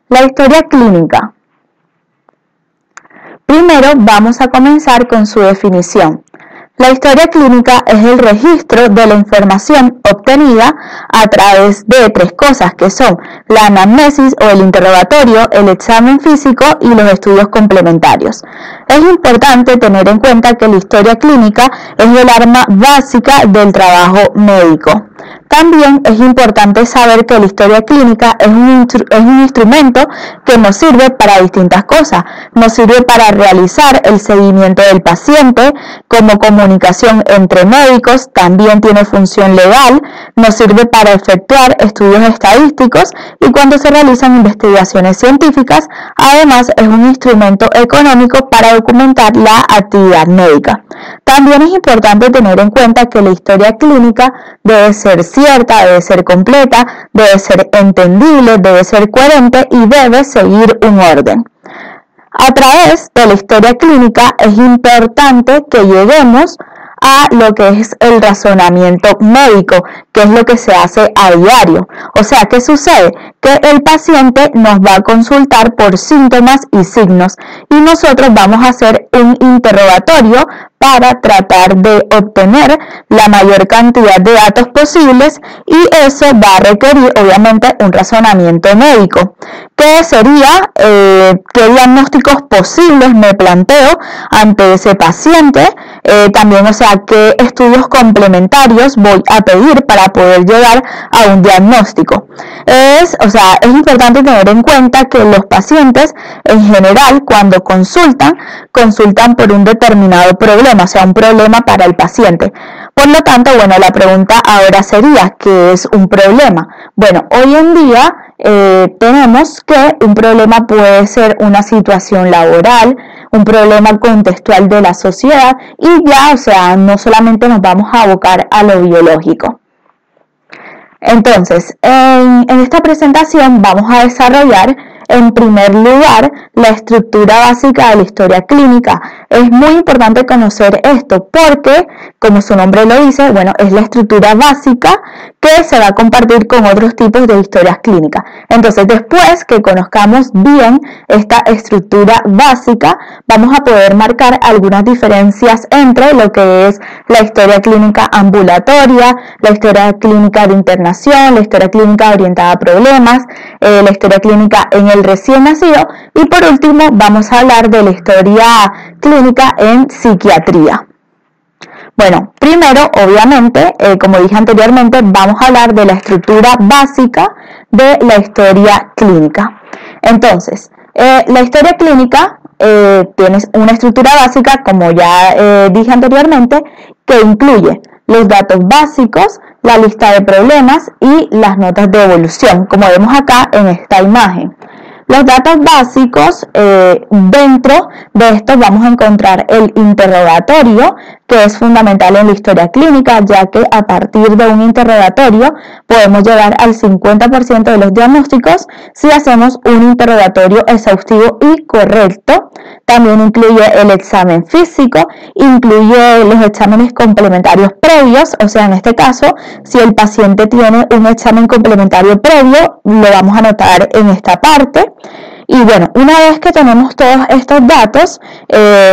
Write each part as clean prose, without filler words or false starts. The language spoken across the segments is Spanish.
La historia clínica. Primero vamos a comenzar con su definición. La historia clínica es el registro de la información obtenida a través de tres cosas, que son la anamnesis o el interrogatorio, el examen físico y los estudios complementarios. Es importante tener en cuenta que la historia clínica es el arma básica del trabajo médico. También es importante saber que la historia clínica es un instrumento que nos sirve para distintas cosas. Nos sirve para realizar el seguimiento del paciente, como comunicación entre médicos, también tiene función legal, nos sirve para efectuar estudios estadísticos y cuando se realizan investigaciones científicas, además es un instrumento económico para documentar la actividad médica. También es importante tener en cuenta que la historia clínica debe ser cierta, debe ser completa, debe ser entendible, debe ser coherente y debe seguir un orden. A través de la historia clínica es importante que lleguemos a lo que es el razonamiento médico, que es lo que se hace a diario. O sea, ¿qué sucede? Que el paciente nos va a consultar por síntomas y signos y nosotros vamos a hacer un interrogatorio para tratar de obtener la mayor cantidad de datos posibles y eso va a requerir obviamente un razonamiento médico. ¿Qué sería? ¿Qué diagnósticos posibles me planteo ante ese paciente? También, o sea, ¿qué estudios complementarios voy a pedir para poder llegar a un diagnóstico? Es importante tener en cuenta que los pacientes en general cuando consultan por un determinado problema, o sea, un problema para el paciente. Por lo tanto, bueno, la pregunta ahora sería, ¿qué es un problema? Bueno, hoy en día tenemos que un problema puede ser una situación laboral, un problema contextual de la sociedad y ya, o sea, no solamente nos vamos a abocar a lo biológico. Entonces, en esta presentación vamos a desarrollar en primer lugar la estructura básica de la historia clínica. Es muy importante conocer esto porque, como su nombre lo dice, bueno, es la estructura básica que se va a compartir con otros tipos de historias clínicas. Entonces, después que conozcamos bien esta estructura básica, vamos a poder marcar algunas diferencias entre lo que es la historia clínica ambulatoria, la historia clínica de internación, la historia clínica orientada a problemas, la historia clínica en el recién nacido y por último vamos a hablar de la historia clínica en psiquiatría. Bueno, primero, obviamente, como dije anteriormente, vamos a hablar de la estructura básica de la historia clínica. Entonces, la historia clínica tiene una estructura básica, como ya dije anteriormente, que incluye los datos básicos, la lista de problemas y las notas de evolución, como vemos acá en esta imagen. Los datos básicos, dentro de estos vamos a encontrar el interrogatorio, que es fundamental en la historia clínica, ya que a partir de un interrogatorio podemos llegar al 50% de los diagnósticos si hacemos un interrogatorio exhaustivo y correcto. También incluye el examen físico, incluye los exámenes complementarios previos, o sea, en este caso, si el paciente tiene un examen complementario previo, lo vamos a anotar en esta parte. Y bueno, una vez que tenemos todos estos datos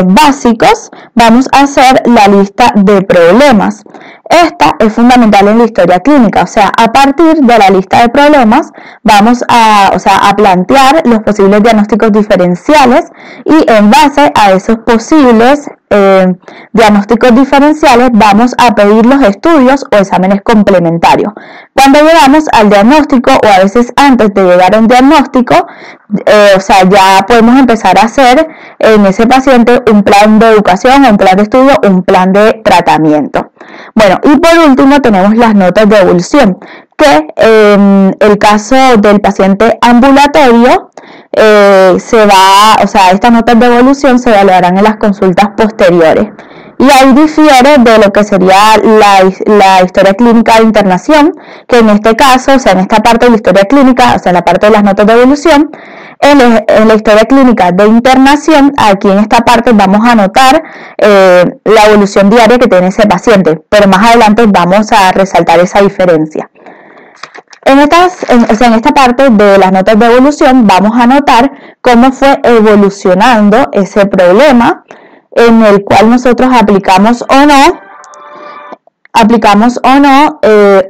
básicos, vamos a hacer la lista de problemas. Esta es fundamental en la historia clínica, o sea, a partir de la lista de problemas vamos a plantear los posibles diagnósticos diferenciales y en base a esos posibles diagnósticos diferenciales vamos a pedir los estudios o exámenes complementarios. Cuando llegamos al diagnóstico o a veces antes de llegar a un diagnóstico, ya podemos empezar a hacer en ese paciente un plan de educación, un plan de estudio, un plan de tratamiento. Bueno, y por último tenemos las notas de evolución, que en el caso del paciente ambulatorio, estas notas de evolución se evaluarán en las consultas posteriores. Y ahí difiere de lo que sería la historia clínica de internación, que en este caso, en esta parte de la historia clínica, en la parte de las notas de evolución, en la historia clínica de internación, aquí en esta parte vamos a anotar la evolución diaria que tiene ese paciente, pero más adelante vamos a resaltar esa diferencia. En esta parte de las notas de evolución vamos a notar cómo fue evolucionando ese problema en el cual nosotros aplicamos o no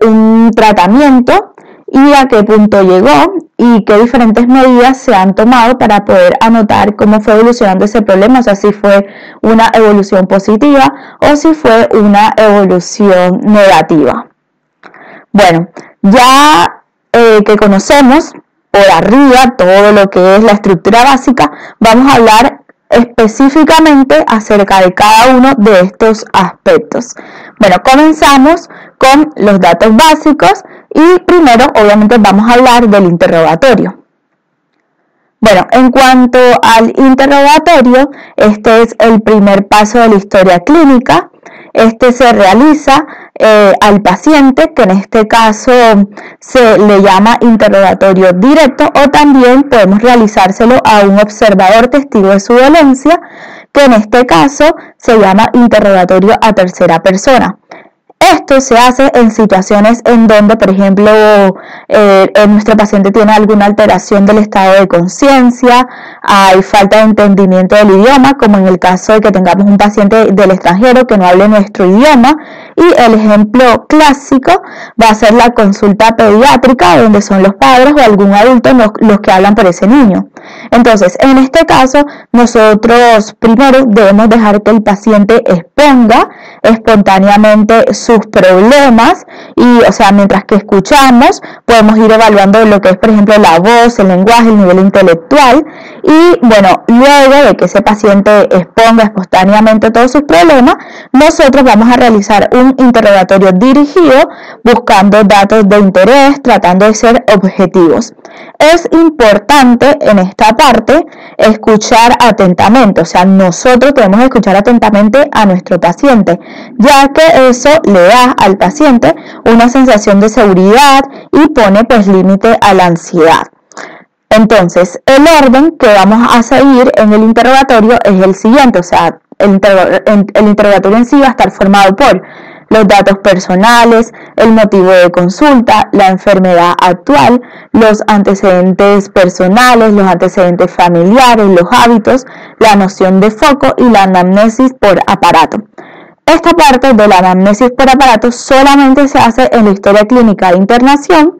un tratamiento y a qué punto llegó y qué diferentes medidas se han tomado para poder anotar cómo fue evolucionando ese problema, o sea, si fue una evolución positiva o si fue una evolución negativa. Bueno, ya que conocemos por arriba todo lo que es la estructura básica, vamos a hablar específicamente acerca de cada uno de estos aspectos. Bueno, comenzamos con los datos básicos y primero obviamente vamos a hablar del interrogatorio. Bueno, en cuanto al interrogatorio, este es el primer paso de la historia clínica. Este se realiza al paciente, que en este caso se le llama interrogatorio directo, o también podemos realizárselo a un observador testigo de su dolencia, que en este caso se llama interrogatorio a tercera persona. Esto se hace en situaciones en donde, por ejemplo, nuestro paciente tiene alguna alteración del estado de conciencia, hay falta de entendimiento del idioma, como en el caso de que tengamos un paciente del extranjero que no hable nuestro idioma, y el ejemplo clásico va a ser la consulta pediátrica, donde son los padres o algún adulto los que hablan por ese niño. Entonces, en este caso, nosotros primero debemos dejar que el paciente exponga espontáneamente sus problemas y, o sea, mientras que escuchamos, podemos ir evaluando lo que es, por ejemplo, la voz, el lenguaje, el nivel intelectual y, bueno, luego de que ese paciente exponga espontáneamente todos sus problemas, nosotros vamos a realizar un interrogatorio dirigido buscando datos de interés, tratando de ser objetivos. Es importante en esta parte escuchar atentamente, o sea, nosotros debemos escuchar atentamente a nuestro paciente, ya que eso le da al paciente una sensación de seguridad y pone pues límite a la ansiedad. Entonces, el orden que vamos a seguir en el interrogatorio es el siguiente, o sea, el interrogatorio en sí va a estar formado por los datos personales, el motivo de consulta, la enfermedad actual, los antecedentes personales, los antecedentes familiares, los hábitos, la noción de foco y la anamnesis por aparato. Esta parte de la anamnesis por aparato solamente se hace en la historia clínica de internación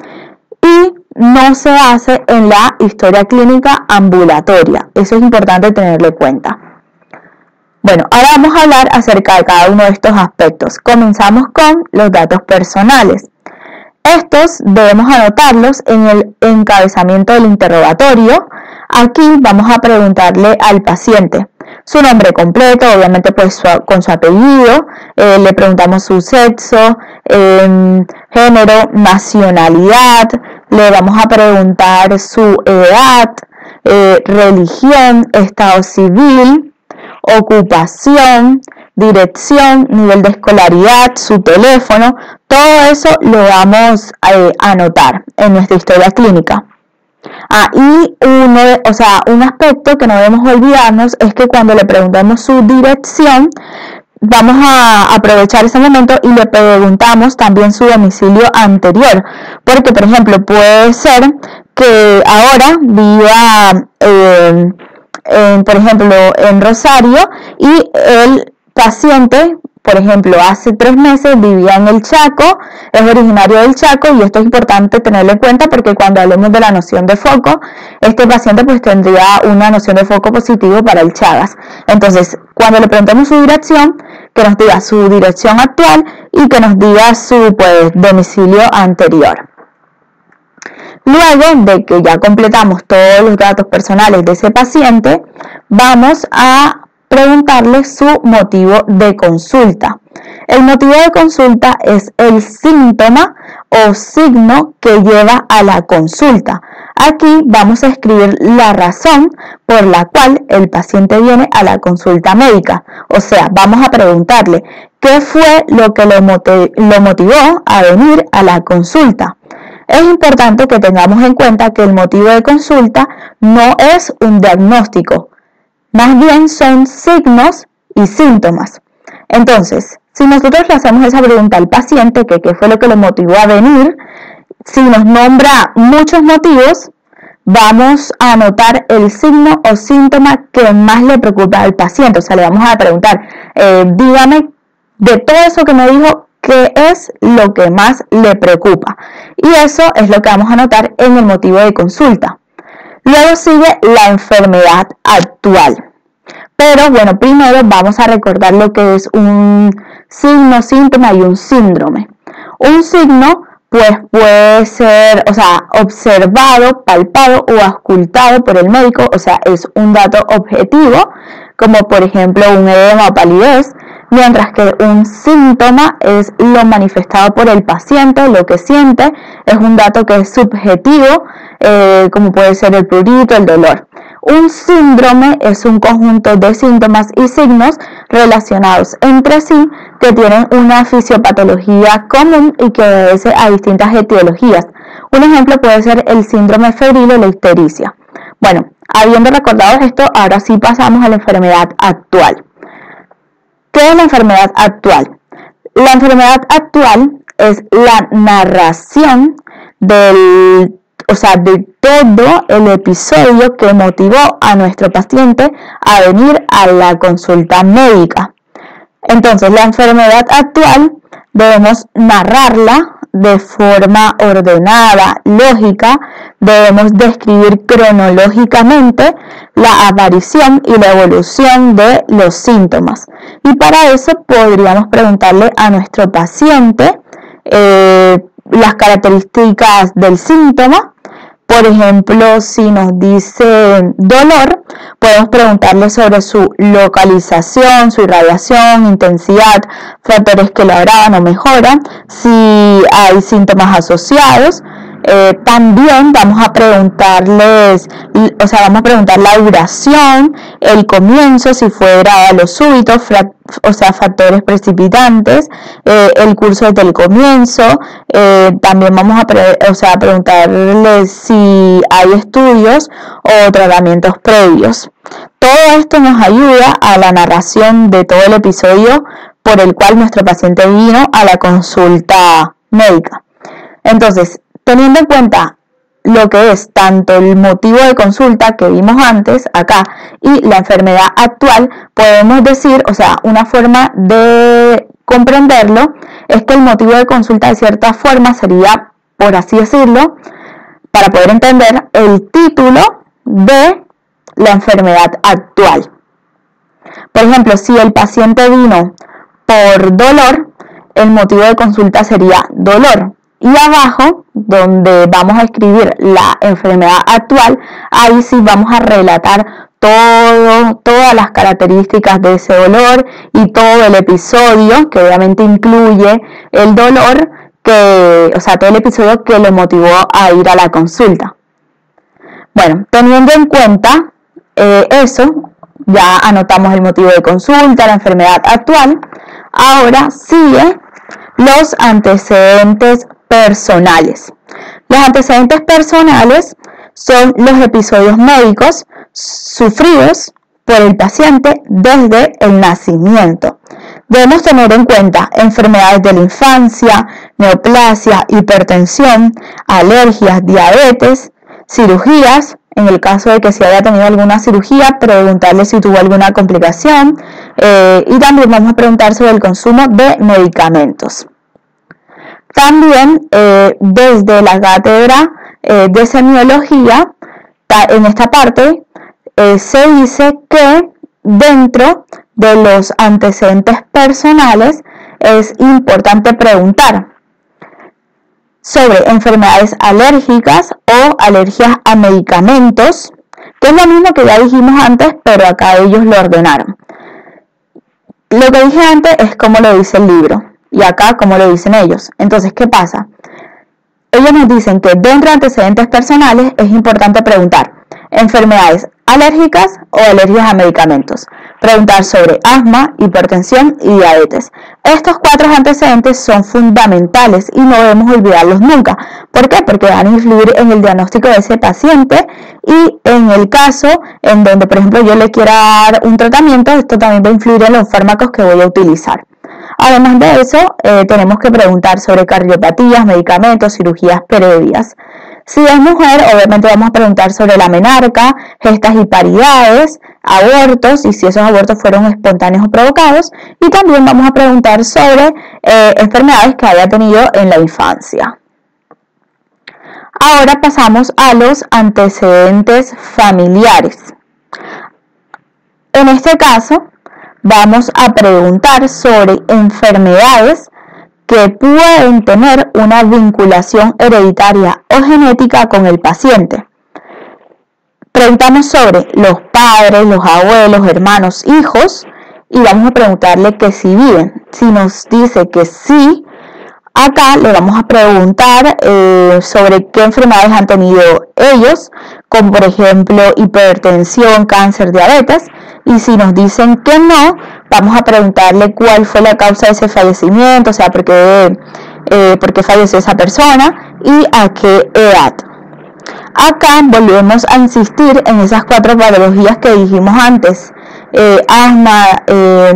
y no se hace en la historia clínica ambulatoria. Eso es importante tenerlo en cuenta. Bueno, ahora vamos a hablar acerca de cada uno de estos aspectos. Comenzamos con los datos personales. Estos debemos anotarlos en el encabezamiento del interrogatorio. Aquí vamos a preguntarle al paciente su nombre completo, obviamente pues con su apellido, le preguntamos su sexo, género, nacionalidad, le vamos a preguntar su edad, religión, estado civil, ocupación, dirección, nivel de escolaridad, su teléfono, todo eso lo vamos a anotar en nuestra historia clínica. Y un aspecto que no debemos olvidarnos es que cuando le preguntamos su dirección, vamos a aprovechar ese momento y le preguntamos también su domicilio anterior, porque por ejemplo puede ser que ahora viva por ejemplo en Rosario y el paciente, por ejemplo, hace 3 meses vivía en el Chaco, es originario del Chaco y esto es importante tenerlo en cuenta porque cuando hablemos de la noción de foco, este paciente pues tendría una noción de foco positivo para el Chagas. Entonces, cuando le preguntemos su dirección, que nos diga su dirección actual y que nos diga su domicilio anterior. Luego de que ya completamos todos los datos personales de ese paciente, vamos a preguntarle su motivo de consulta. El motivo de consulta es el síntoma o signo que lleva a la consulta. Aquí vamos a escribir la razón por la cual el paciente viene a la consulta médica. O sea, vamos a preguntarle qué fue lo que lo motivó a venir a la consulta. Es importante que tengamos en cuenta que el motivo de consulta no es un diagnóstico. Más bien son signos y síntomas. Entonces, si nosotros le hacemos esa pregunta al paciente, que qué fue lo que lo motivó a venir, si nos nombra muchos motivos, vamos a anotar el signo o síntoma que más le preocupa al paciente. O sea, le vamos a preguntar, dígame de todo eso que me dijo, ¿qué es lo que más le preocupa? Y eso es lo que vamos a anotar en el motivo de consulta. Luego sigue la enfermedad actual. Pero bueno, primero vamos a recordar lo que es un signo, síntoma y un síndrome. Un signo pues puede ser, o sea, observado, palpado o auscultado por el médico, o sea, es un dato objetivo, como por ejemplo un edema o palidez, mientras que un síntoma es lo manifestado por el paciente, lo que siente, es un dato que es subjetivo, como puede ser el prurito, el dolor. Un síndrome es un conjunto de síntomas y signos relacionados entre sí que tienen una fisiopatología común y que obedece a distintas etiologías. Un ejemplo puede ser el síndrome febril o la ictericia. Bueno, habiendo recordado esto, ahora sí pasamos a la enfermedad actual. ¿Qué es la enfermedad actual? La enfermedad actual es la narración de todo el episodio que motivó a nuestro paciente a venir a la consulta médica. Entonces, la enfermedad actual debemos narrarla de forma ordenada, lógica, debemos describir cronológicamente la aparición y la evolución de los síntomas. Y para eso podríamos preguntarle a nuestro paciente las características del síntoma. Por ejemplo, si nos dice dolor, podemos preguntarle sobre su localización, su irradiación, intensidad, factores que lo agravan o mejoran, si hay síntomas asociados. También vamos a preguntar la duración, el comienzo, si fue gradual o súbito, factores precipitantes, el curso desde el comienzo. También vamos a preguntarle si hay estudios o tratamientos previos. Todo esto nos ayuda a la narración de todo el episodio por el cual nuestro paciente vino a la consulta médica. Entonces, teniendo en cuenta lo que es tanto el motivo de consulta que vimos antes acá y la enfermedad actual, podemos decir, una forma de comprenderlo es que el motivo de consulta de cierta forma sería, por así decirlo, para poder entender el título de la enfermedad actual. Por ejemplo, si el paciente vino por dolor, el motivo de consulta sería dolor. Y abajo, donde vamos a escribir la enfermedad actual, ahí sí vamos a relatar todas las características de ese dolor y todo el episodio, que obviamente incluye el dolor, todo el episodio que lo motivó a ir a la consulta. Bueno, teniendo en cuenta eso, ya anotamos el motivo de consulta, la enfermedad actual. Ahora sigue los antecedentes personales. Los antecedentes personales son los episodios médicos sufridos por el paciente desde el nacimiento. Debemos tener en cuenta enfermedades de la infancia, neoplasia, hipertensión, alergias, diabetes, cirugías, en el caso de que se haya tenido alguna cirugía, preguntarle si tuvo alguna complicación, y también vamos a preguntar sobre el consumo de medicamentos. También desde la cátedra de semiología, en esta parte se dice que dentro de los antecedentes personales es importante preguntar sobre enfermedades alérgicas o alergias a medicamentos, que es lo mismo que ya dijimos antes, pero acá ellos lo ordenaron. Lo que dije antes es como lo dice el libro, y acá como lo dicen ellos. Entonces, ¿qué pasa? Ellos nos dicen que dentro de antecedentes personales es importante preguntar enfermedades alérgicas o alergias a medicamentos. Preguntar sobre asma, hipertensión y diabetes. Estos 4 antecedentes son fundamentales y no debemos olvidarlos nunca. ¿Por qué? Porque van a influir en el diagnóstico de ese paciente y en el caso en donde, por ejemplo, yo le quiera dar un tratamiento, esto también va a influir en los fármacos que voy a utilizar. Además de eso, tenemos que preguntar sobre cardiopatías, medicamentos, cirugías previas. Si es mujer, obviamente vamos a preguntar sobre la menarca, gestas y paridades, abortos, y si esos abortos fueron espontáneos o provocados, y también vamos a preguntar sobre enfermedades que haya tenido en la infancia. Ahora pasamos a los antecedentes familiares. En este caso, vamos a preguntar sobre enfermedades que pueden tener una vinculación hereditaria o genética con el paciente. Preguntamos sobre los padres, los abuelos, hermanos, hijos, y vamos a preguntarle que si viven. Si nos dice que sí, acá le vamos a preguntar sobre qué enfermedades han tenido ellos, como por ejemplo hipertensión, cáncer, diabetes, y si nos dicen que no, vamos a preguntarle cuál fue la causa de ese fallecimiento, o sea, por qué falleció esa persona y a qué edad. Acá volvemos a insistir en esas 4 patologías que dijimos antes: asma,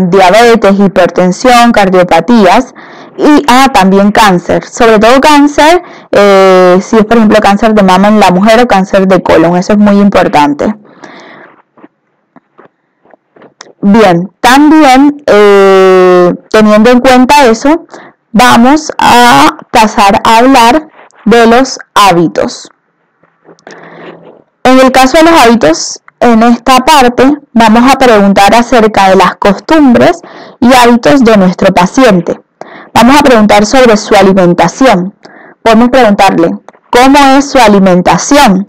diabetes, hipertensión, cardiopatías y también cáncer. Sobre todo cáncer, si es por ejemplo cáncer de mama en la mujer o cáncer de colon, eso es muy importante. Bien, también teniendo en cuenta eso, vamos a pasar a hablar de los hábitos. En el caso de los hábitos, en esta parte vamos a preguntar acerca de las costumbres y hábitos de nuestro paciente. Vamos a preguntar sobre su alimentación. Podemos preguntarle, ¿cómo es su alimentación?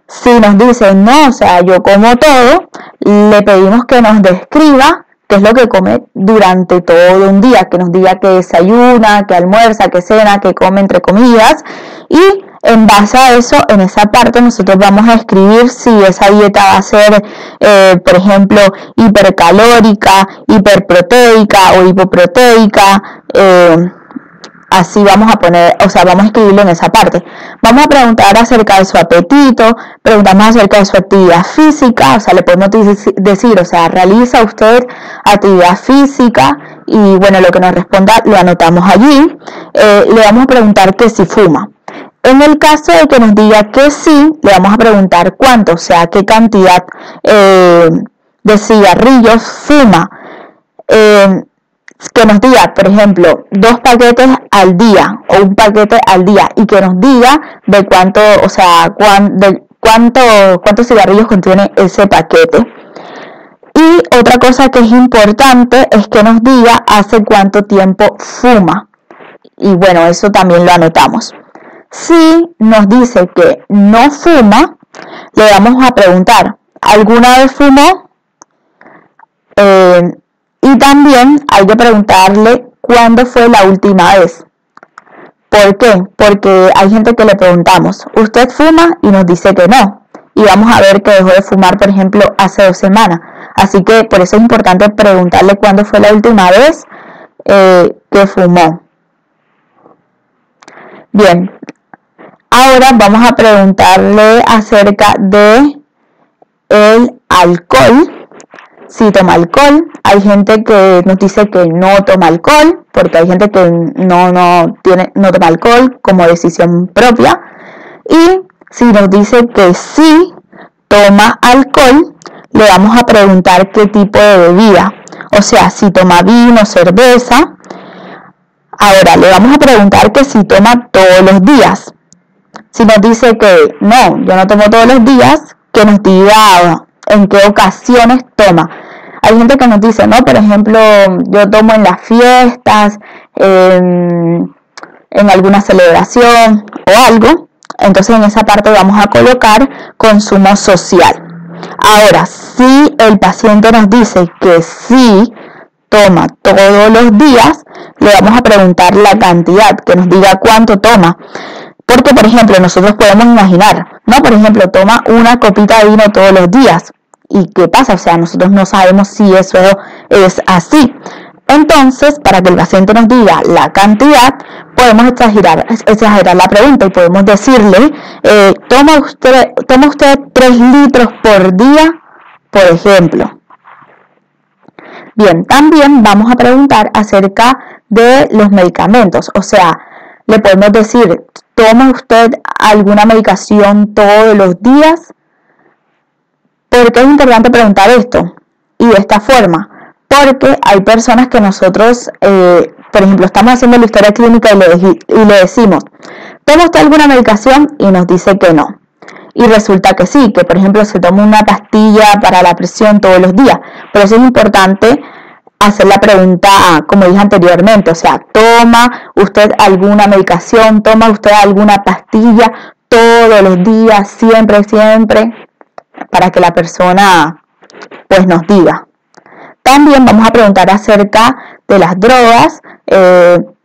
Si nos dice, no, o sea, yo como todo, le pedimos que nos describa qué es lo que come durante todo un día, que nos diga qué desayuna, qué almuerza, qué cena, qué come entre comidas, y en base a eso, en esa parte nosotros vamos a escribir si esa dieta va a ser, por ejemplo, hipercalórica, hiperproteica o hipoproteica, así vamos a poner, o sea, vamos a escribirlo en esa parte. Vamos a preguntar acerca de su apetito, preguntamos acerca de su actividad física, o sea, le podemos decir, o sea, ¿realiza usted actividad física? Y bueno, lo que nos responda lo anotamos allí. Le vamos a preguntar que si fuma. En el caso de que nos diga que sí, le vamos a preguntar cuánto, o sea, qué cantidad de cigarrillos fuma. Que nos diga, por ejemplo, 2 paquetes al día o un paquete al día, y que nos diga de cuánto, o sea, cuántos cigarrillos contiene ese paquete. Y otra cosa que es importante es que nos diga hace cuánto tiempo fuma. Y bueno, eso también lo anotamos. Si nos dice que no fuma, le vamos a preguntar, ¿alguna vez fumó? Y también hay que preguntarle cuándo fue la última vez. ¿Por qué? Porque hay gente que le preguntamos, ¿usted fuma? Y nos dice que no. Y vamos a ver que dejó de fumar, por ejemplo, hace 2 semanas. Así que por eso es importante preguntarle cuándo fue la última vez que fumó. Bien, ahora vamos a preguntarle acerca de el alcohol. Si toma alcohol, hay gente que nos dice que no toma alcohol, porque hay gente que no toma alcohol como decisión propia. Y si nos dice que sí toma alcohol, le vamos a preguntar qué tipo de bebida, o sea, si toma vino, cerveza. Ahora le vamos a preguntar que si toma todos los días. Si nos dice que no, yo no tomo todos los días, que nos diga en qué ocasiones toma. Hay gente que nos dice, no, por ejemplo, yo tomo en las fiestas, en alguna celebración o algo. Entonces en esa parte vamos a colocar consumo social. Ahora, si el paciente nos dice que sí toma todos los días, le vamos a preguntar la cantidad, que nos diga cuánto toma. Porque, por ejemplo, nosotros podemos imaginar, ¿no? Por ejemplo, toma una copita de vino todos los días. ¿Y qué pasa? O sea, nosotros no sabemos si eso es así. Entonces, para que el paciente nos diga la cantidad, podemos exagerar la pregunta y podemos decirle, ¿toma usted 3 litros por día? Por ejemplo. Bien, también vamos a preguntar acerca de los medicamentos, o sea, le podemos decir, ¿toma usted alguna medicación todos los días? ¿Por qué es importante preguntar esto? Y de esta forma, porque hay personas que nosotros, por ejemplo, estamos haciendo la historia clínica y le decimos, ¿toma usted alguna medicación? Y nos dice que no. Y resulta que sí, que por ejemplo se toma una pastilla para la presión todos los días. Por eso es importante hacer la pregunta, como dije anteriormente, o sea, ¿toma usted alguna medicación? ¿Toma usted alguna pastilla todos los días, siempre, para que la persona pues nos diga? También vamos a preguntar acerca de las drogas,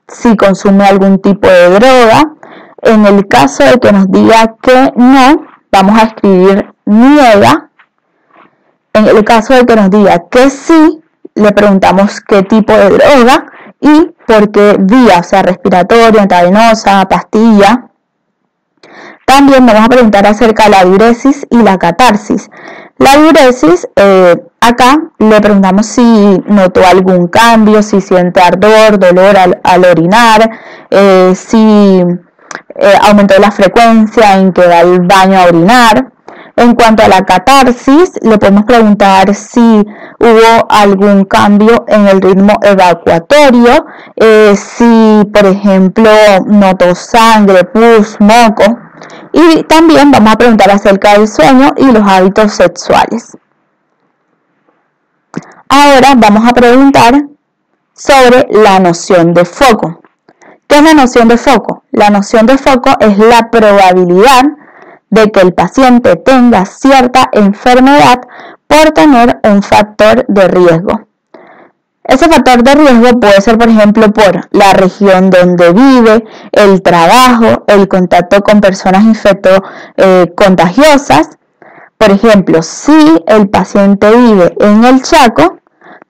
si consume algún tipo de droga. En el caso de que nos diga que no, vamos a escribir niega. En el caso de que nos diga que sí, le preguntamos qué tipo de droga y por qué vía, o sea, respiratoria, intravenosa, pastilla. También vamos a preguntar acerca de la diuresis y la catarsis. La diuresis, acá le preguntamos si notó algún cambio, si siente ardor, dolor al orinar, si aumentó la frecuencia en que va al baño a orinar. En cuanto a la catarsis, le podemos preguntar si hubo algún cambio en el ritmo evacuatorio, si por ejemplo notó sangre, pus, moco. Y también vamos a preguntar acerca del sueño y los hábitos sexuales. Ahora vamos a preguntar sobre la noción de foco. ¿Qué es la noción de foco? La noción de foco es la probabilidad de que el paciente tenga cierta enfermedad por tener un factor de riesgo. Ese factor de riesgo puede ser, por ejemplo, por la región donde vive, el trabajo, el contacto con personas contagiosas. Por ejemplo, si el paciente vive en el Chaco,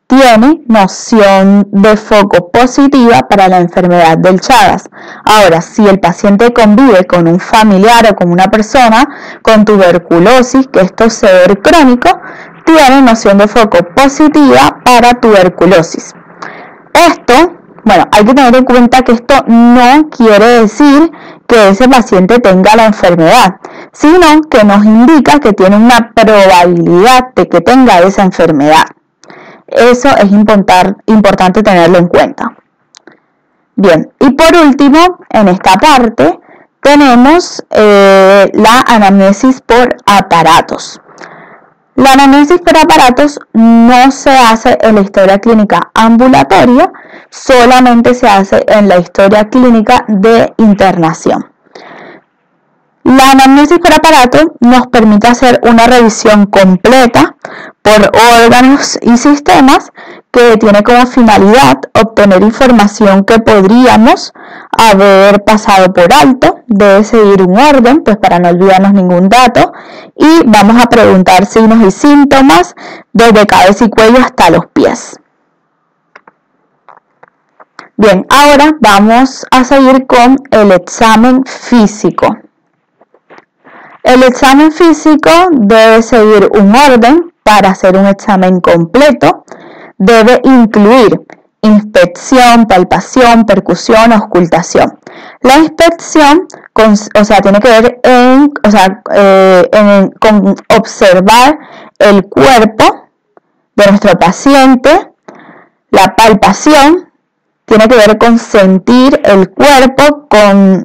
tiene noción de foco positiva para la enfermedad del Chagas. Ahora, si el paciente convive con un familiar o con una persona con tuberculosis, que esto es severo crónico, tiene noción de foco positiva para tuberculosis. Esto, bueno, hay que tener en cuenta que esto no quiere decir que ese paciente tenga la enfermedad, sino que nos indica que tiene una probabilidad de que tenga esa enfermedad. Eso es importante tenerlo en cuenta. Bien, y por último, en esta parte, tenemos la anamnesis por aparatos. La anamnesis por aparatos no se hace en la historia clínica ambulatoria, solamente se hace en la historia clínica de internación. La anamnesis por aparato nos permite hacer una revisión completa por órganos y sistemas que tiene como finalidad obtener información que podríamos haber pasado por alto. Debe seguir un orden, pues para no olvidarnos ningún dato, y vamos a preguntar signos y síntomas desde cabeza y cuello hasta los pies. Bien, ahora vamos a seguir con el examen físico. El examen físico debe seguir un orden para hacer un examen completo. Debe incluir inspección, palpación, percusión, auscultación. La inspección, tiene que ver con observar el cuerpo de nuestro paciente. La palpación tiene que ver con sentir el cuerpo con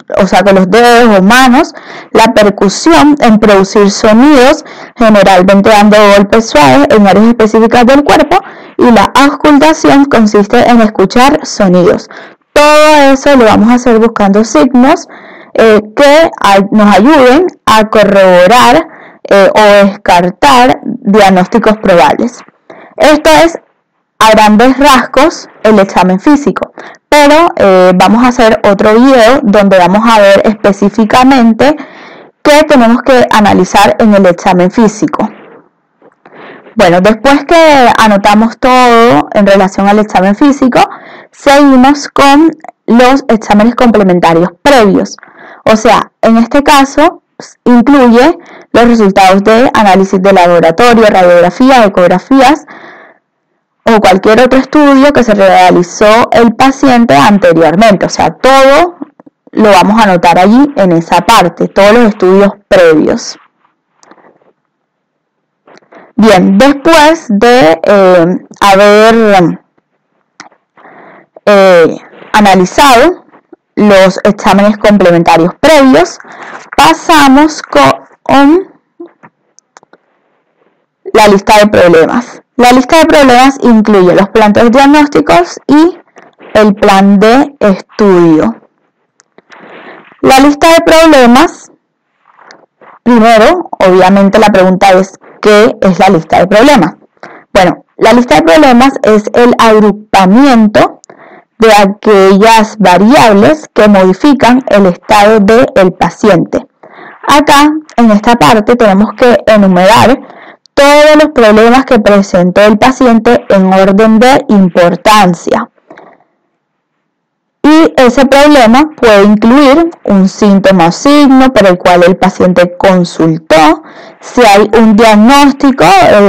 los dedos o manos. La percusión en producir sonidos, generalmente dando golpes suaves en áreas específicas del cuerpo. Y la auscultación consiste en escuchar sonidos. Todo eso lo vamos a hacer buscando signos que nos ayuden a corroborar o descartar diagnósticos probables. Esto es a grandes rasgos el examen físico, pero vamos a hacer otro video donde vamos a ver específicamente qué tenemos que analizar en el examen físico. Bueno, después que anotamos todo en relación al examen físico, seguimos con los exámenes complementarios previos. O sea, en este caso incluye los resultados de análisis de laboratorio, radiografías, ecografías, o cualquier otro estudio que se realizó el paciente anteriormente. O sea, todo lo vamos a anotar allí en esa parte, todos los estudios previos. Bien, después de haber analizado los exámenes complementarios previos, pasamos con la lista de problemas. La lista de problemas incluye los planteos diagnósticos y el plan de estudio. La lista de problemas, primero, obviamente la pregunta es, ¿qué es la lista de problemas? Bueno, la lista de problemas es el agrupamiento de aquellas variables que modifican el estado del paciente. Acá, en esta parte, tenemos que enumerar todos los problemas que presentó el paciente en orden de importancia. Y ese problema puede incluir un síntoma o signo por el cual el paciente consultó, si hay un diagnóstico,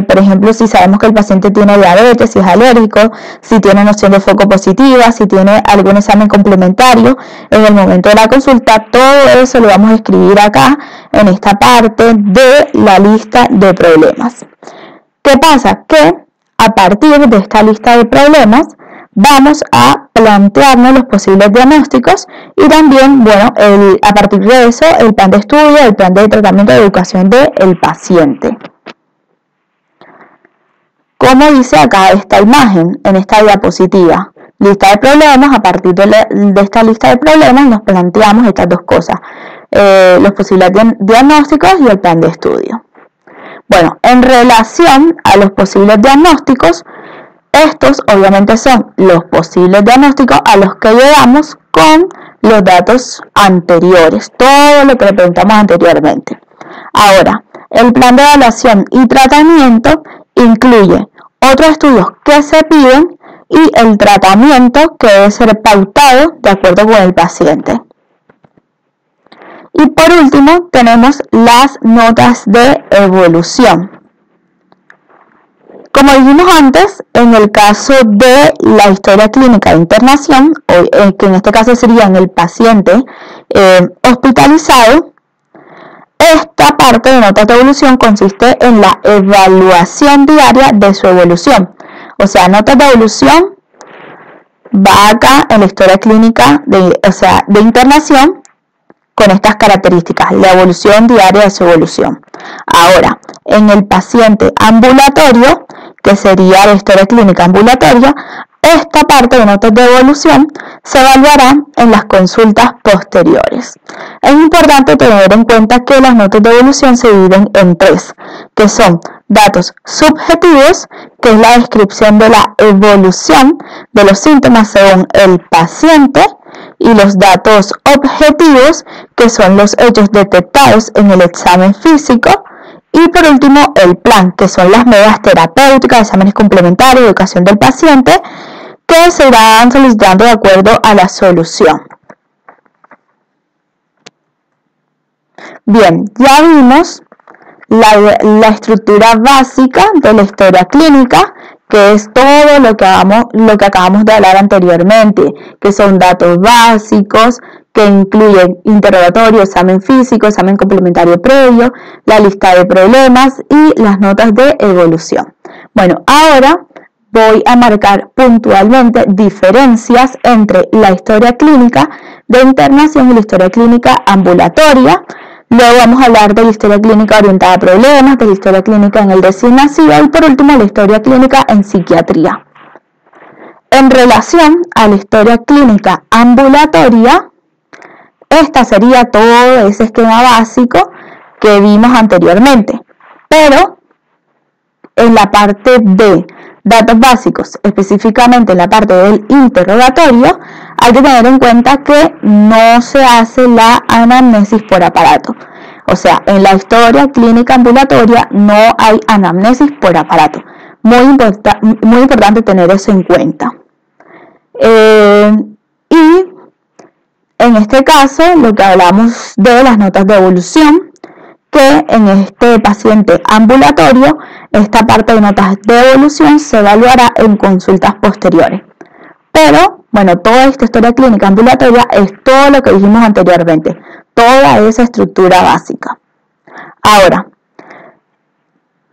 por ejemplo, si sabemos que el paciente tiene diabetes, si es alérgico, si tiene noción de foco positiva, si tiene algún examen complementario en el momento de la consulta, todo eso lo vamos a escribir acá en esta parte de la lista de problemas. ¿Qué pasa? Que a partir de esta lista de problemas vamos a plantearnos los posibles diagnósticos y también, bueno, a partir de eso, el plan de estudio, el plan de tratamiento de educación del paciente. Como dice acá esta imagen, en esta diapositiva, lista de problemas, a partir de esta lista de problemas nos planteamos estas dos cosas, los posibles diagnósticos y el plan de estudio. Bueno, en relación a los posibles diagnósticos, estos obviamente son los posibles diagnósticos a los que llegamos con los datos anteriores, todo lo que le preguntamos anteriormente. Ahora, el plan de evaluación y tratamiento incluye otros estudios que se piden y el tratamiento que debe ser pautado de acuerdo con el paciente. Y por último, tenemos las notas de evolución. Como dijimos antes, en el caso de la historia clínica de internación, que en este caso sería en el paciente hospitalizado, esta parte de notas de evolución consiste en la evaluación diaria de su evolución. O sea, notas de evolución va acá en la historia clínica de internación con estas características, la evolución diaria de su evolución. Ahora, en el paciente ambulatorio, que sería la historia clínica ambulatoria, esta parte de notas de evolución se evaluará en las consultas posteriores. Es importante tener en cuenta que las notas de evolución se dividen en tres, que son datos subjetivos, que es la descripción de la evolución de los síntomas según el paciente, y los datos objetivos, que son los hechos detectados en el examen físico, y por último el plan, que son las medidas terapéuticas, exámenes complementarios, educación del paciente, que se irán solicitando de acuerdo a la solución. Bien, ya vimos la estructura básica de la historia clínica, que es todo lo que acabamos de hablar anteriormente, que son datos básicos, que incluyen interrogatorio, examen físico, examen complementario previo, la lista de problemas y las notas de evolución. Bueno, ahora voy a marcar puntualmente diferencias entre la historia clínica de internación y la historia clínica ambulatoria. Luego vamos a hablar de la historia clínica orientada a problemas, de la historia clínica en el recién nacido y por último la historia clínica en psiquiatría. En relación a la historia clínica ambulatoria, esta sería todo ese esquema básico que vimos anteriormente, pero en la parte de datos básicos, específicamente en la parte del interrogatorio, hay que tener en cuenta que no se hace la anamnesis por aparato. O sea, en la historia clínica ambulatoria no hay anamnesis por aparato. Muy importante tener eso en cuenta. Y en este caso, lo que hablamos de las notas de evolución, que en este paciente ambulatorio, esta parte de notas de evolución se evaluará en consultas posteriores. Pero, bueno, toda esta historia clínica ambulatoria es todo lo que dijimos anteriormente, toda esa estructura básica. Ahora,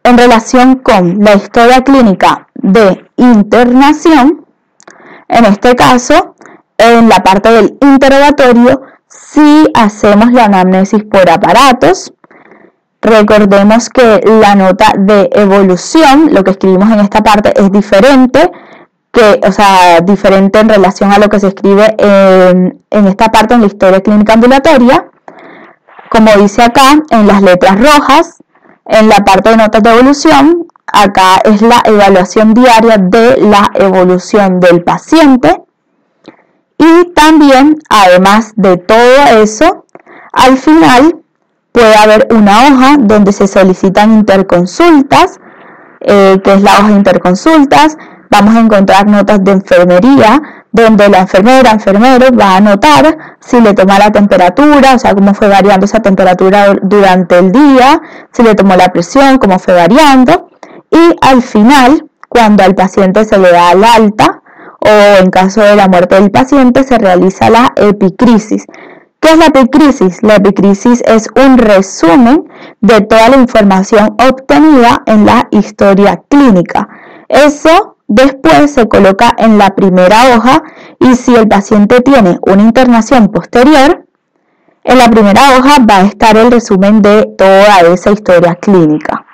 en relación con la historia clínica de internación, en este caso, en la parte del interrogatorio, sí hacemos la anamnesis por aparatos. Recordemos que la nota de evolución, lo que escribimos en esta parte, es diferente, diferente en relación a lo que se escribe en esta parte en la historia clínica ambulatoria. Como dice acá, en las letras rojas, en la parte de notas de evolución, acá es la evaluación diaria de la evolución del paciente. Y también, además de todo eso, al final puede haber una hoja donde se solicitan interconsultas, que es la hoja de interconsultas. Vamos a encontrar notas de enfermería, donde la enfermero va a anotar si le tomó la temperatura, o sea, cómo fue variando esa temperatura durante el día, si le tomó la presión, cómo fue variando. Y al final, cuando al paciente se le da el alta, o en caso de la muerte del paciente, se realiza la epicrisis. ¿Qué es la epicrisis? La epicrisis es un resumen de toda la información obtenida en la historia clínica. Eso después se coloca en la primera hoja y si el paciente tiene una internación posterior, en la primera hoja va a estar el resumen de toda esa historia clínica.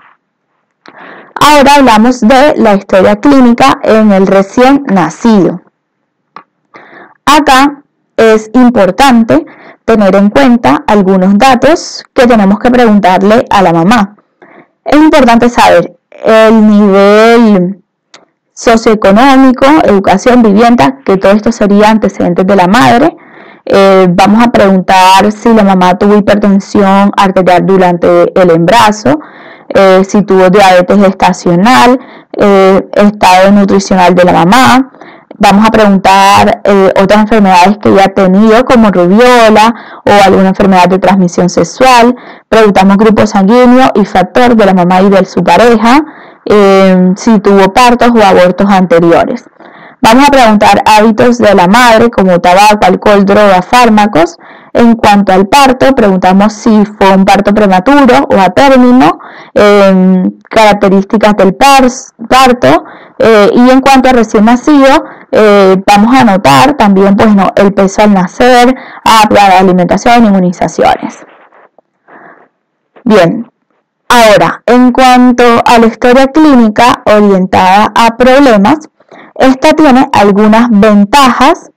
Ahora hablamos de la historia clínica en el recién nacido. Acá es importante tener en cuenta algunos datos que tenemos que preguntarle a la mamá. Es importante saber el nivel socioeconómico, educación, vivienda, que todo esto sería antecedentes de la madre. Vamos a preguntar si la mamá tuvo hipertensión arterial durante el embarazo, si tuvo diabetes gestacional, estado nutricional de la mamá. Vamos a preguntar otras enfermedades que ella ha tenido, como rubiola o alguna enfermedad de transmisión sexual. Preguntamos grupo sanguíneo y factor de la mamá y de su pareja, si tuvo partos o abortos anteriores. Vamos a preguntar hábitos de la madre, como tabaco, alcohol, drogas, fármacos. En cuanto al parto, preguntamos si fue un parto prematuro o a término, características del parto, y en cuanto a recién nacido, vamos a anotar también el peso al nacer, alimentación, inmunizaciones. Bien, ahora, en cuanto a la historia clínica orientada a problemas, esta tiene algunas ventajas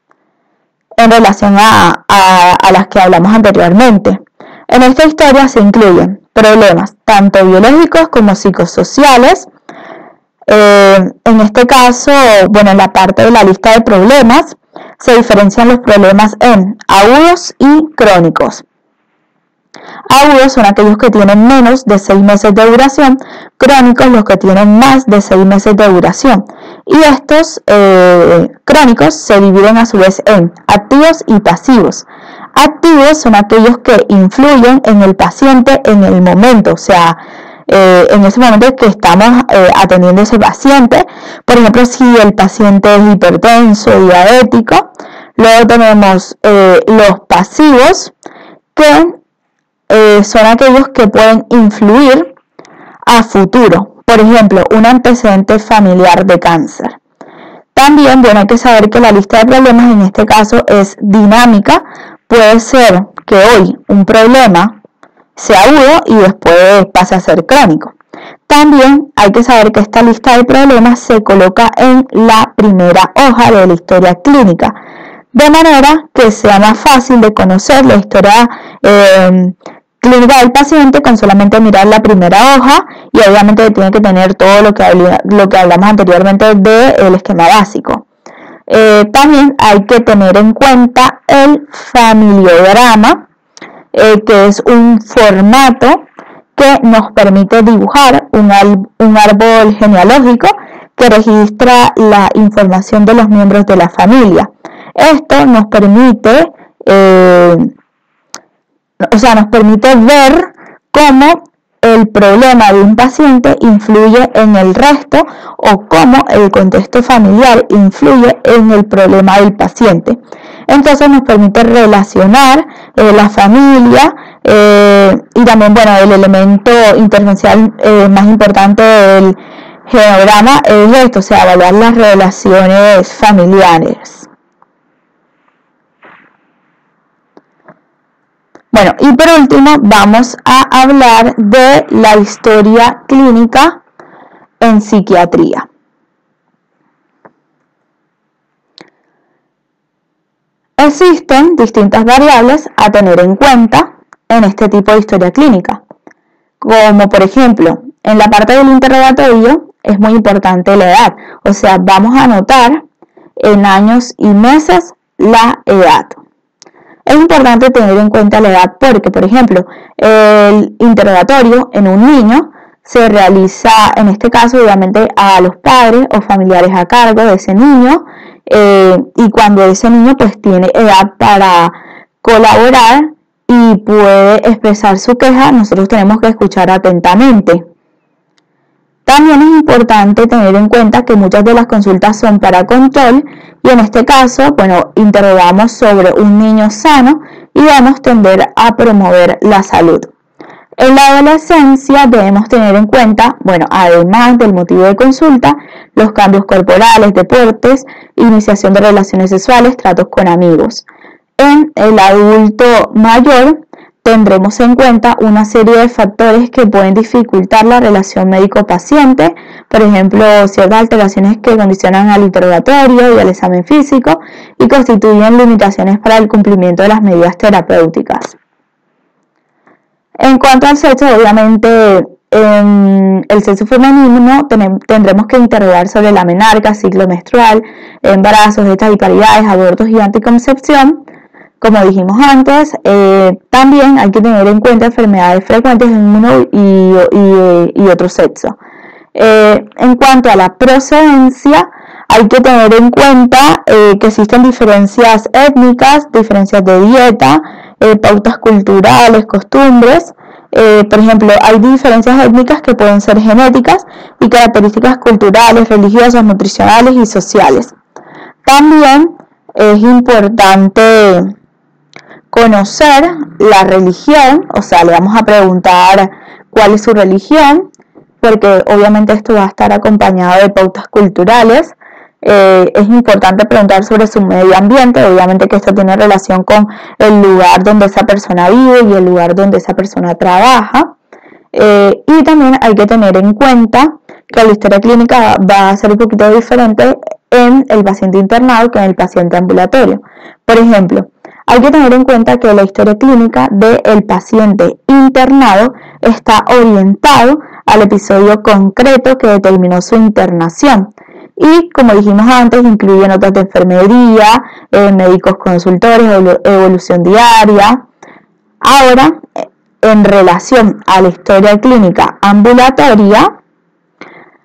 en relación a las que hablamos anteriormente. En esta historia se incluyen problemas tanto biológicos como psicosociales. En este caso, en la parte de la lista de problemas se diferencian los problemas en agudos y crónicos. Agudos son aquellos que tienen menos de 6 meses de duración, crónicos los que tienen más de 6 meses de duración. Y estos crónicos se dividen a su vez en activos y pasivos. Activos son aquellos que influyen en el paciente en el momento, o sea, en ese momento que estamos atendiendo a ese paciente. Por ejemplo, si el paciente es hipertenso, diabético. Luego tenemos los pasivos, que son aquellos que pueden influir a futuro. Por ejemplo, un antecedente familiar de cáncer. También, hay que saber que la lista de problemas en este caso es dinámica. Puede ser que hoy un problema sea agudo y después pase a ser crónico. También hay que saber que esta lista de problemas se coloca en la primera hoja de la historia clínica, de manera que sea más fácil de conocer la historia clínica del paciente con solamente mirar la primera hoja, y obviamente tiene que tener todo lo que hablamos anteriormente del esquema básico. También hay que tener en cuenta el familiograma, que es un formato que nos permite dibujar un árbol genealógico que registra la información de los miembros de la familia. Esto nos permite ver cómo el problema de un paciente influye en el resto o cómo el contexto familiar influye en el problema del paciente. Entonces nos permite relacionar la familia y también, bueno, el elemento intervencional más importante del genograma es esto, o sea, evaluar las relaciones familiares. Bueno, y por último vamos a hablar de la historia clínica en psiquiatría. Existen distintas variables a tener en cuenta en este tipo de historia clínica, como por ejemplo, en la parte del interrogatorio es muy importante la edad, o sea, vamos a anotar en años y meses la edad. Es importante tener en cuenta la edad porque, por ejemplo, el interrogatorio en un niño se realiza, en este caso, obviamente, a los padres o familiares a cargo de ese niño y cuando ese niño pues tiene edad para colaborar y puede expresar su queja, nosotros tenemos que escuchar atentamente. También es importante tener en cuenta que muchas de las consultas son para control y en este caso, bueno, interrogamos sobre un niño sano y debemos tender a promover la salud. En la adolescencia debemos tener en cuenta, bueno, además del motivo de consulta, los cambios corporales, deportes, iniciación de relaciones sexuales, tratos con amigos. En el adulto mayor tendremos en cuenta una serie de factores que pueden dificultar la relación médico-paciente, por ejemplo, ciertas alteraciones que condicionan al interrogatorio y al examen físico y constituyen limitaciones para el cumplimiento de las medidas terapéuticas. En cuanto al sexo, obviamente, en el sexo femenino tendremos que interrogar sobre la menarca, ciclo menstrual, embarazos, dietas y paridades, abortos y anticoncepción. Como dijimos antes, también hay que tener en cuenta enfermedades frecuentes en uno y otro sexo. En cuanto a la procedencia, hay que tener en cuenta que existen diferencias étnicas, diferencias de dieta, pautas culturales, costumbres. Por ejemplo, hay diferencias étnicas que pueden ser genéticas y características culturales, religiosas, nutricionales y sociales. También es importante conocer la religión, o sea, le vamos a preguntar cuál es su religión, porque obviamente esto va a estar acompañado de pautas culturales. Es importante preguntar sobre su medio ambiente, obviamente que esto tiene relación con el lugar donde esa persona vive y el lugar donde esa persona trabaja. Y también hay que tener en cuenta que la historia clínica va a ser un poquito diferente en el paciente internado que en el paciente ambulatorio. Por ejemplo, hay que tener en cuenta que la historia clínica del paciente internado está orientado al episodio concreto que determinó su internación. Y como dijimos antes, incluye notas de enfermería, médicos consultores, evolución diaria. Ahora, en relación a la historia clínica ambulatoria,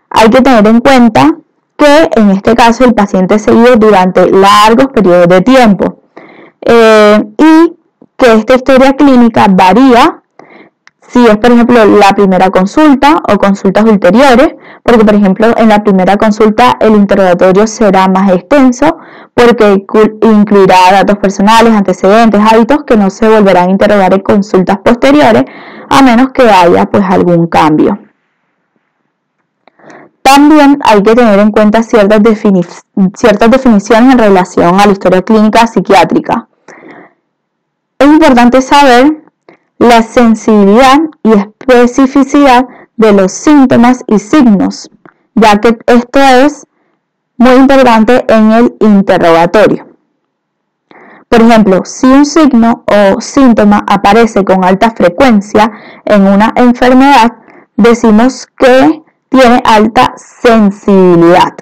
hay que tener en cuenta que en este caso el paciente es seguido durante largos periodos de tiempo y que esta historia clínica varía si es, por ejemplo, la primera consulta o consultas ulteriores, porque, por ejemplo, en la primera consulta el interrogatorio será más extenso porque incluirá datos personales, antecedentes, hábitos que no se volverán a interrogar en consultas posteriores, a menos que haya, pues, algún cambio. También hay que tener en cuenta ciertas definiciones en relación a la historia clínica psiquiátrica. Es importante saber la sensibilidad y especificidad de los síntomas y signos, ya que esto es muy importante en el interrogatorio. Por ejemplo, si un signo o síntoma aparece con alta frecuencia en una enfermedad, decimos que tiene alta sensibilidad.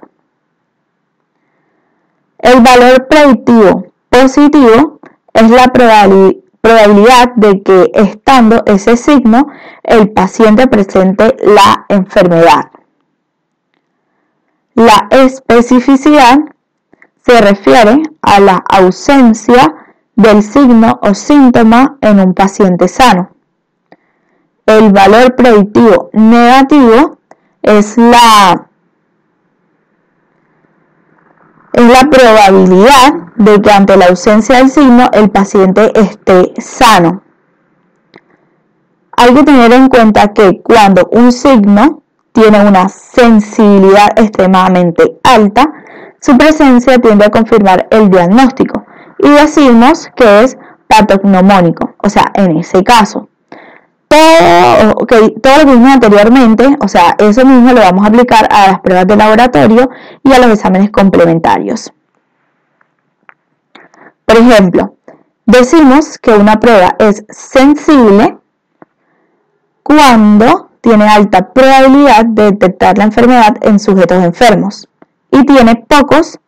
El valor predictivo positivo es la probabilidad de que, estando ese signo, el paciente presente la enfermedad. La especificidad se refiere a la ausencia del signo o síntoma en un paciente sano. El valor predictivo negativo es la probabilidad de que ante la ausencia del signo el paciente esté sano. Hay que tener en cuenta que cuando un signo tiene una sensibilidad extremadamente alta, su presencia tiende a confirmar el diagnóstico y decimos que es patognomónico. O sea, en ese caso, todo lo que vimos anteriormente, o sea, eso mismo lo vamos a aplicar a las pruebas de laboratorio y a los exámenes complementarios. Por ejemplo, decimos que una prueba es sensible cuando tiene alta probabilidad de detectar la enfermedad en sujetos enfermos y tiene pocos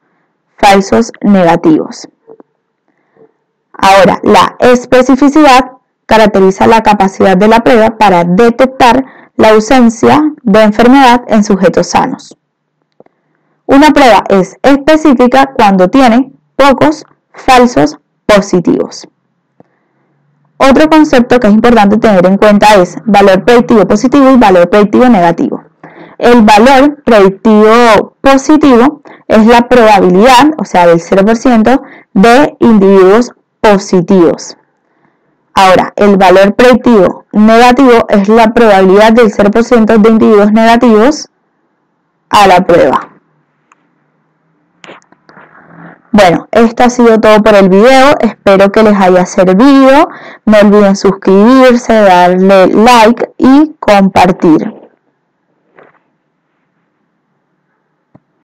falsos negativos. Ahora, la especificidad caracteriza la capacidad de la prueba para detectar la ausencia de enfermedad en sujetos sanos. Una prueba es específica cuando tiene pocos falsos positivos. Otro concepto que es importante tener en cuenta es valor predictivo positivo y valor predictivo negativo. El valor predictivo positivo es la probabilidad, o sea, del 0% de individuos positivos. Ahora, el valor predictivo negativo es la probabilidad del 0% de individuos negativos a la prueba. Bueno, esto ha sido todo por el video, espero que les haya servido, no olviden suscribirse, darle like y compartir.